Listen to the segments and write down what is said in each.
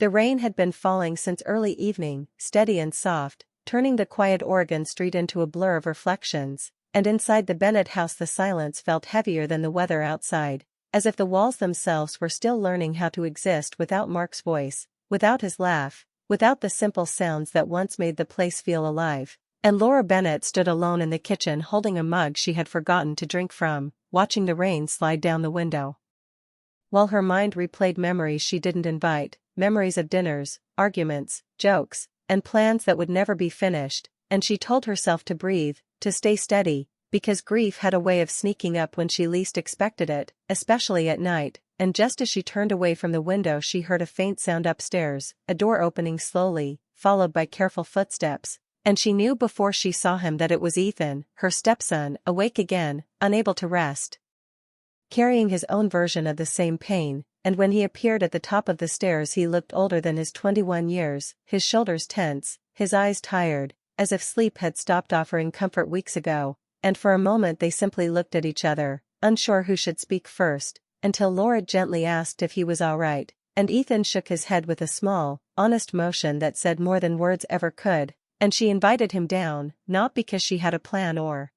The rain had been falling since early evening, steady and soft, turning the quiet Oregon street into a blur of reflections, and inside the Bennett house the silence felt heavier than the weather outside, as if the walls themselves were still learning how to exist without Mark's voice, without his laugh, without the simple sounds that once made the place feel alive. And Laura Bennett stood alone in the kitchen holding a mug she had forgotten to drink from, watching the rain slide down the window. While her mind replayed memories she didn't invite, memories of dinners, arguments, jokes, and plans that would never be finished, and she told herself to breathe, to stay steady, because grief had a way of sneaking up when she least expected it, especially at night, and just as she turned away from the window she heard a faint sound upstairs, a door opening slowly, followed by careful footsteps, and she knew before she saw him that it was Ethan, her stepson, awake again, unable to rest, carrying his own version of the same pain. And when he appeared at the top of the stairs he looked older than his 21 years, his shoulders tense, his eyes tired, as if sleep had stopped offering comfort weeks ago, and for a moment they simply looked at each other, unsure who should speak first, until Laura gently asked if he was all right, and Ethan shook his head with a small, honest motion that said more than words ever could, and she invited him down, not because she had a plan or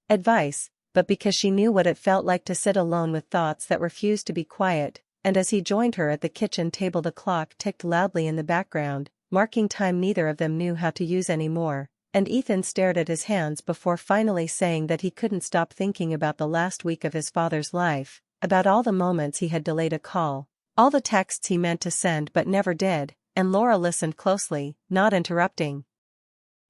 advice, but because she knew what it felt like to sit alone with thoughts that refused to be quiet, and as he joined her at the kitchen table the clock ticked loudly in the background, marking time neither of them knew how to use anymore, and Ethan stared at his hands before finally saying that he couldn't stop thinking about the last week of his father's life, about all the moments he had delayed a call, all the texts he meant to send but never did, and Laura listened closely, not interrupting.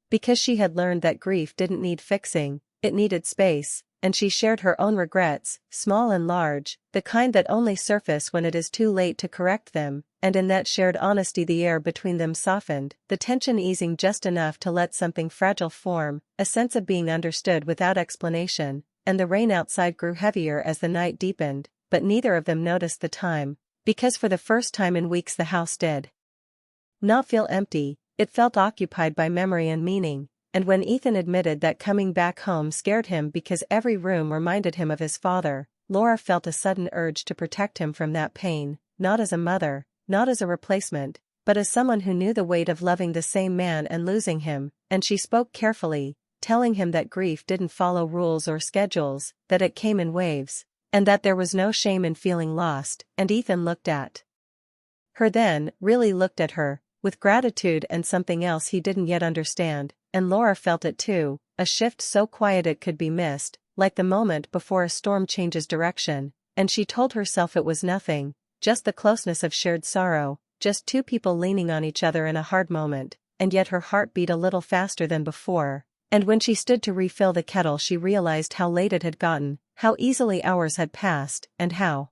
Because she had learned that grief didn't need fixing, it needed space. And she shared her own regrets, small and large, the kind that only surface when it is too late to correct them, and in that shared honesty the air between them softened, the tension easing just enough to let something fragile form, a sense of being understood without explanation, and the rain outside grew heavier as the night deepened, but neither of them noticed the time, because for the first time in weeks the house did not feel empty, it felt occupied by memory and meaning. And when Ethan admitted that coming back home scared him because every room reminded him of his father, Laura felt a sudden urge to protect him from that pain, not as a mother, not as a replacement, but as someone who knew the weight of loving the same man and losing him, and she spoke carefully, telling him that grief didn't follow rules or schedules, that it came in waves, and that there was no shame in feeling lost, and Ethan looked at her then, really looked at her, with gratitude and something else he didn't yet understand. And Laura felt it too, a shift so quiet it could be missed, like the moment before a storm changes direction, and she told herself it was nothing, just the closeness of shared sorrow, just two people leaning on each other in a hard moment, and yet her heart beat a little faster than before, and when she stood to refill the kettle she realized how late it had gotten, how easily hours had passed, and how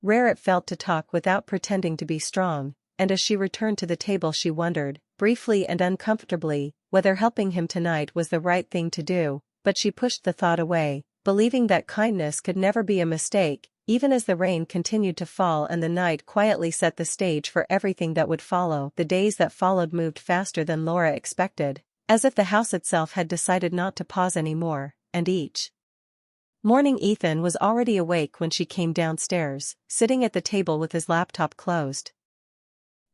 rare it felt to talk without pretending to be strong, and as she returned to the table she wondered, briefly and uncomfortably, whether helping him tonight was the right thing to do, but she pushed the thought away, believing that kindness could never be a mistake, even as the rain continued to fall and the night quietly set the stage for everything that would follow. The days that followed moved faster than Laura expected, as if the house itself had decided not to pause anymore, and each morning Ethan was already awake when she came downstairs, sitting at the table with his laptop closed,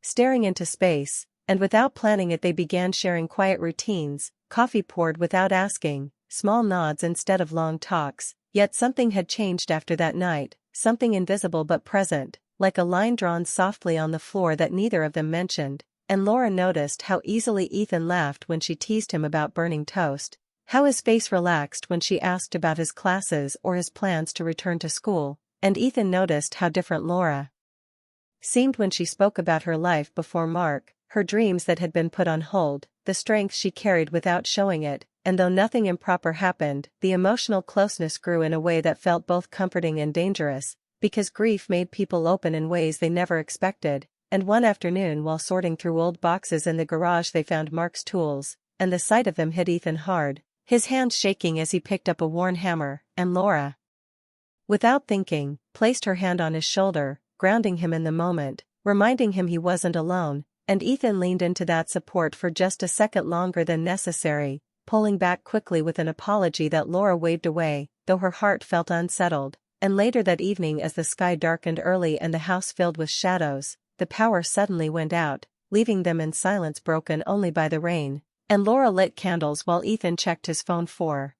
staring into space. And without planning it they began sharing quiet routines, coffee poured without asking, small nods instead of long talks, yet something had changed after that night, something invisible but present, like a line drawn softly on the floor that neither of them mentioned, and Laura noticed how easily Ethan laughed when she teased him about burning toast, how his face relaxed when she asked about his classes or his plans to return to school, and Ethan noticed how different Laura seemed when she spoke about her life before Mark, her dreams that had been put on hold, the strength she carried without showing it, and though nothing improper happened, the emotional closeness grew in a way that felt both comforting and dangerous, because grief made people open in ways they never expected, and one afternoon while sorting through old boxes in the garage they found Mark's tools, and the sight of them hit Ethan hard, his hands shaking as he picked up a worn hammer, and Laura, without thinking, placed her hand on his shoulder, grounding him in the moment, reminding him he wasn't alone. And Ethan leaned into that support for just a second longer than necessary, pulling back quickly with an apology that Laura waved away, though her heart felt unsettled. And later that evening as the sky darkened early and the house filled with shadows, the power suddenly went out, leaving them in silence broken only by the rain, and Laura lit candles while Ethan checked his phone for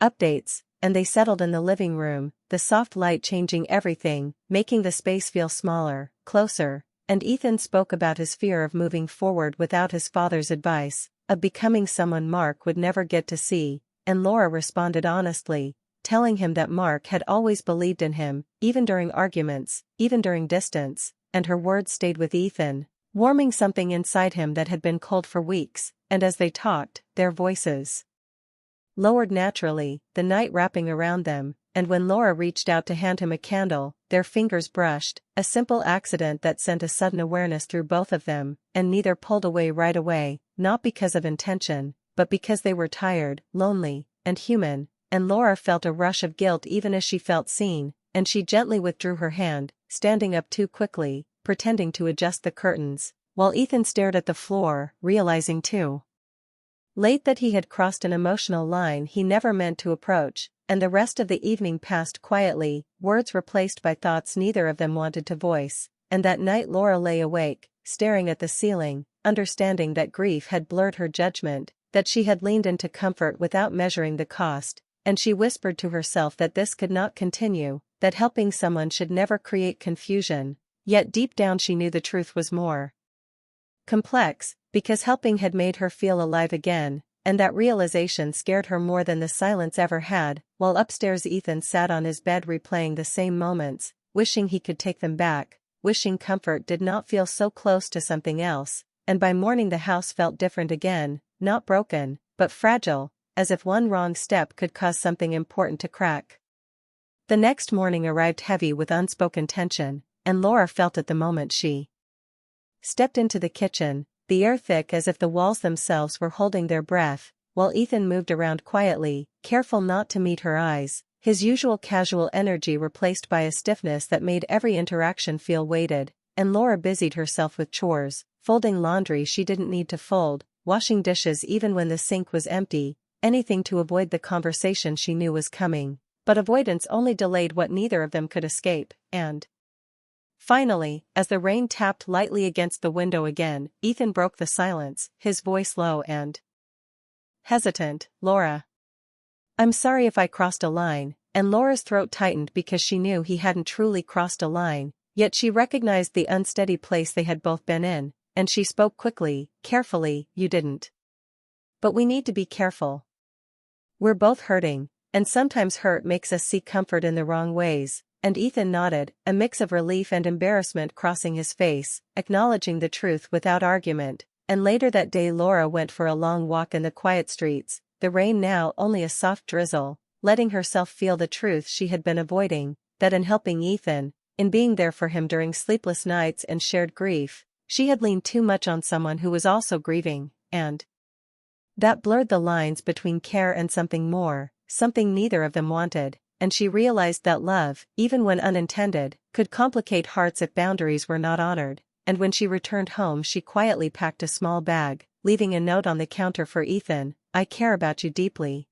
updates, and they settled in the living room, the soft light changing everything, making the space feel smaller, closer, and Ethan spoke about his fear of moving forward without his father's advice, of becoming someone Mark would never get to see, and Laura responded honestly, telling him that Mark had always believed in him, even during arguments, even during distance, and her words stayed with Ethan, warming something inside him that had been cold for weeks, and as they talked, their voices lowered naturally, the night wrapping around them, and when Laura reached out to hand him a candle, their fingers brushed, a simple accident that sent a sudden awareness through both of them, and neither pulled away right away, not because of intention, but because they were tired, lonely, and human, and Laura felt a rush of guilt even as she felt seen, and she gently withdrew her hand, standing up too quickly, pretending to adjust the curtains, while Ethan stared at the floor, realizing too late that he had crossed an emotional line he never meant to approach, and the rest of the evening passed quietly, words replaced by thoughts neither of them wanted to voice, and that night Laura lay awake, staring at the ceiling, understanding that grief had blurred her judgment, that she had leaned into comfort without measuring the cost, and she whispered to herself that this could not continue, that helping someone should never create confusion, yet deep down she knew the truth was more complex, because helping had made her feel alive again, and that realization scared her more than the silence ever had, while upstairs Ethan sat on his bed replaying the same moments, wishing he could take them back, wishing comfort did not feel so close to something else, and by morning the house felt different again, not broken, but fragile, as if one wrong step could cause something important to crack. The next morning arrived heavy with unspoken tension, and Laura felt it the moment she stepped into the kitchen, the air thick as if the walls themselves were holding their breath, while Ethan moved around quietly, careful not to meet her eyes, his usual casual energy replaced by a stiffness that made every interaction feel weighted, and Laura busied herself with chores, folding laundry she didn't need to fold, washing dishes even when the sink was empty, anything to avoid the conversation she knew was coming, but avoidance only delayed what neither of them could escape, and finally, as the rain tapped lightly against the window again, Ethan broke the silence, his voice low and hesitant. "Laura. I'm sorry if I crossed a line," and Laura's throat tightened because she knew he hadn't truly crossed a line, yet she recognized the unsteady place they had both been in, and she spoke quickly, carefully. "You didn't. But we need to be careful. We're both hurting, and sometimes hurt makes us see comfort in the wrong ways." And Ethan nodded, a mix of relief and embarrassment crossing his face, acknowledging the truth without argument, and later that day Laura went for a long walk in the quiet streets, the rain now only a soft drizzle, letting herself feel the truth she had been avoiding, that in helping Ethan, in being there for him during sleepless nights and shared grief, she had leaned too much on someone who was also grieving, and that blurred the lines between care and something more, something neither of them wanted. And she realized that love, even when unintended, could complicate hearts if boundaries were not honored, and when she returned home she quietly packed a small bag, leaving a note on the counter for Ethan: "I care about you deeply.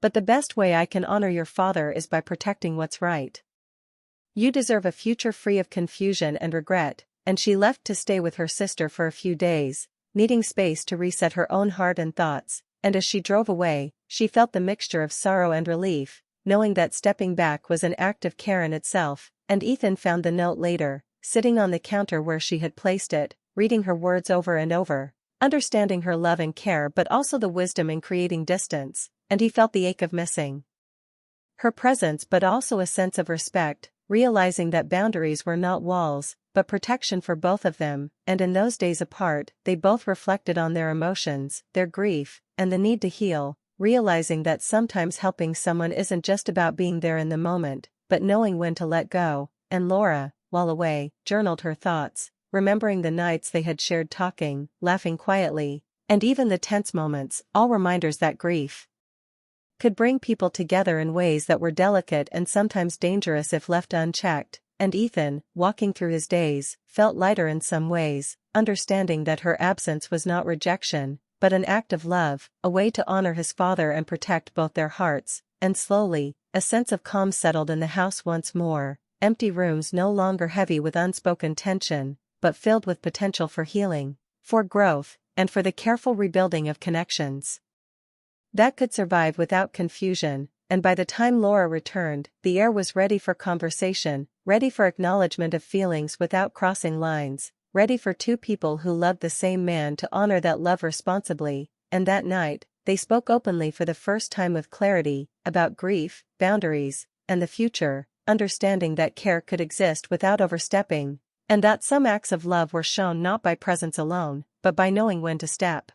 But the best way I can honor your father is by protecting what's right. You deserve a future free of confusion and regret," and she left to stay with her sister for a few days, needing space to reset her own heart and thoughts, and as she drove away, she felt the mixture of sorrow and relief, knowing that stepping back was an act of care in itself, and Ethan found the note later, sitting on the counter where she had placed it, reading her words over and over, understanding her love and care but also the wisdom in creating distance, and he felt the ache of missing her presence but also a sense of respect, realizing that boundaries were not walls, but protection for both of them, and in those days apart, they both reflected on their emotions, their grief, and the need to heal, realizing that sometimes helping someone isn't just about being there in the moment, but knowing when to let go, and Laura, while away, journaled her thoughts, remembering the nights they had shared talking, laughing quietly, and even the tense moments, all reminders that grief could bring people together in ways that were delicate and sometimes dangerous if left unchecked, and Ethan, walking through his days, felt lighter in some ways, understanding that her absence was not rejection, but an act of love, a way to honor his father and protect both their hearts, and slowly, a sense of calm settled in the house once more, empty rooms no longer heavy with unspoken tension, but filled with potential for healing, for growth, and for the careful rebuilding of connections that could survive without confusion. And by the time Laura returned, the air was ready for conversation, ready for acknowledgement of feelings without crossing lines, ready for two people who loved the same man to honor that love responsibly. And that night, they spoke openly for the first time with clarity, about grief, boundaries, and the future, understanding that care could exist without overstepping, and that some acts of love were shown not by presence alone, but by knowing when to step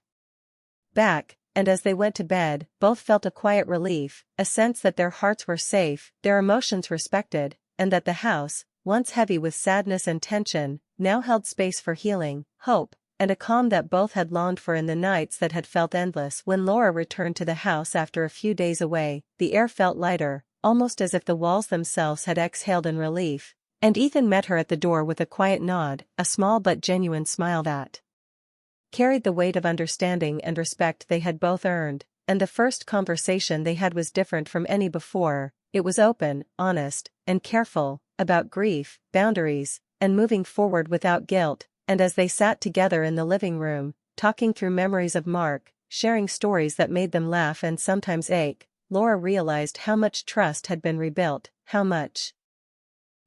back. And as they went to bed, both felt a quiet relief, a sense that their hearts were safe, their emotions respected, and that the house, once heavy with sadness and tension, now held space for healing, hope, and a calm that both had longed for in the nights that had felt endless. When Laura returned to the house after a few days away, the air felt lighter, almost as if the walls themselves had exhaled in relief, and Ethan met her at the door with a quiet nod, a small but genuine smile that carried the weight of understanding and respect they had both earned. And the first conversation they had was different from any before. It was open, honest, and careful, about grief, boundaries, and moving forward without guilt. And as they sat together in the living room, talking through memories of Mark, sharing stories that made them laugh and sometimes ache, Laura realized how much trust had been rebuilt, how much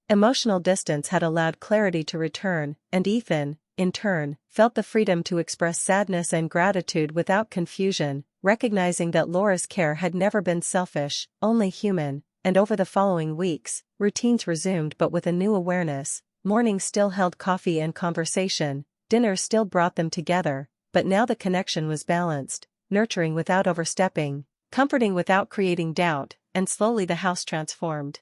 emotional distance had allowed clarity to return, and Ethan, in turn, felt the freedom to express sadness and gratitude without confusion, recognizing that Laura's care had never been selfish, only human. And over the following weeks, routines resumed but with a new awareness. Mornings still held coffee and conversation, dinners still brought them together, but now the connection was balanced, nurturing without overstepping, comforting without creating doubt, and slowly the house transformed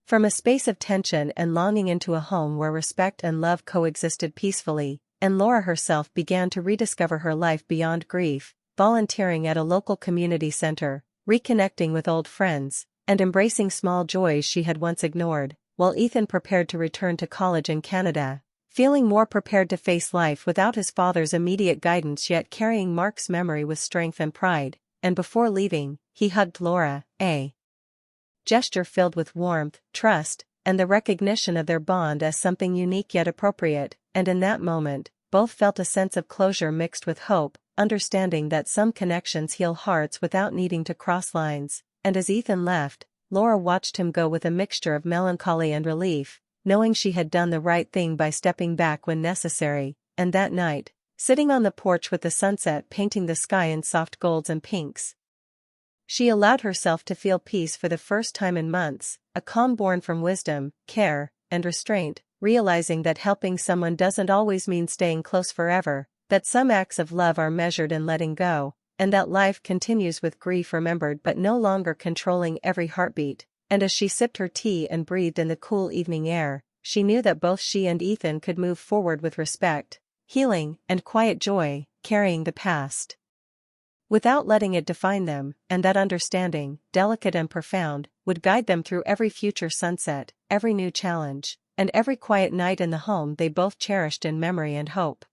from a space of tension and longing into a home where respect and love coexisted peacefully. And Laura herself began to rediscover her life beyond grief, volunteering at a local community center, reconnecting with old friends, and embracing small joys she had once ignored, while Ethan prepared to return to college in Canada, feeling more prepared to face life without his father's immediate guidance yet carrying Mark's memory with strength and pride. And before leaving, he hugged Laura, a gesture filled with warmth, trust, and the recognition of their bond as something unique yet appropriate. And in that moment, both felt a sense of closure mixed with hope, understanding that some connections heal hearts without needing to cross lines. And as Ethan left, Laura watched him go with a mixture of melancholy and relief, knowing she had done the right thing by stepping back when necessary. And that night, sitting on the porch with the sunset painting the sky in soft golds and pinks, she allowed herself to feel peace for the first time in months, a calm born from wisdom, care, and restraint, realizing that helping someone doesn't always mean staying close forever, that some acts of love are measured in letting go, and that life continues with grief remembered but no longer controlling every heartbeat. And as she sipped her tea and breathed in the cool evening air, she knew that both she and Ethan could move forward with respect, healing, and quiet joy, carrying the past without letting it define them, and that understanding, delicate and profound, would guide them through every future sunset, every new challenge, and every quiet night in the home they both cherished in memory and hope.